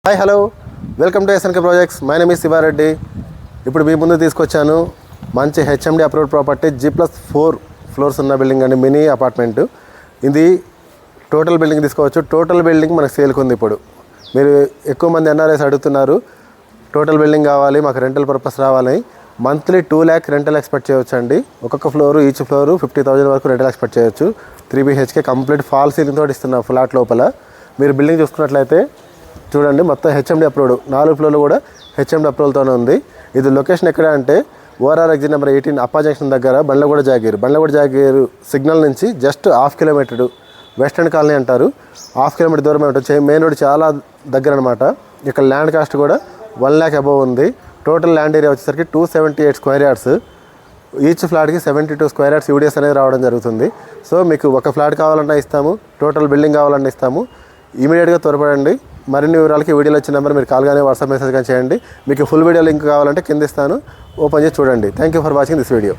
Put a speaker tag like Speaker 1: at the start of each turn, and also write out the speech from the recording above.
Speaker 1: Hi hello welcome to SNK projects. My name is Sivareddy. ఇప్పుడు మీ ముందు తీసుకొచ్చాను మంచి HMD approved property G+4 floors ఉన్న బిల్డింగ్ అండి, మినీ అపార్ట్మెంట్. ఇది టోటల్ బిల్డింగ్ తీసుకోవచ్చు. టోటల్ బిల్డింగ్ మనకు సేల్కి ఉంది. ఇప్పుడు మీరు ఎక్కువ మంది ఎన్ఆర్ఐస్ అడుగుతున్నారు, టోటల్ బిల్డింగ్ కావాలి, మాకు రెంటల్ పర్పస్ రావాలి. మంత్లీ 2 lakh రెంటల్ ఎక్స్పెక్ట్ చేయొచ్చు అండి. ఒక్కొక్క ఫ్లోరు ఈచ్ ఫ్లోరు 50,000 వరకు రెంటల్ ఎక్స్పెక్ట్ చేయొచ్చు. 3 BHK కంప్లీట్ ఫాల్ సీలింగ్ తోటి ఇస్తున్న ఫ్లాట్ లోపల. మీరు బిల్డింగ్ చూసుకున్నట్లయితే చూడండి, మొత్తం హెచ్ఎండి అప్రూవ్డ్, 4 ఫ్లోర్లు కూడా హెచ్ఎండి అప్రూవల్తోనే ఉంది. ఇది లొకేషన్ ఎక్కడ అంటే ఓఆర్ఆర్ ఎగ్జిట్ నెంబర్ 18 అప్పా జంక్షన్ దగ్గర బండ్లగూడ జాగీరు సిగ్నల్ నుంచి జస్ట్ 1/2 kilometer వెస్టర్న్ కాలనీ అంటారు. 1/2 kilometer దూరమే ఉంటుంది. మెయిన్ రోడ్ చాలా దగ్గర అనమాట. ఇక్కడ ల్యాండ్ కాస్ట్ కూడా 1 lakh అబోవ్ ఉంది. టోటల్ ల్యాండ్ ఏరియా వచ్చేసరికి 278 square yards. ఈచ్ ఫ్లాట్కి 72 square yards యూడిఎస్ అనేది రావడం జరుగుతుంది. సో మీకు ఒక ఫ్లాట్ కావాలన్నా ఇస్తాము, టోటల్ బిల్డింగ్ కావాలన్నా ఇస్తాము. ఇమీడియట్గా త్వరపడండి. మరిన్ని వివరాలకి వీడియోలో వచ్చిన నెంబర్ మీరు కాల్ కానీ వాట్సాప్ మెసేజ్ కానీ చేయండి. మీకు ఫుల్ వీడియో లింక్ కావాలంటే కింద ఇస్తాను, ఓపెన్ చేసి చూడండి. Thank you for watching this video.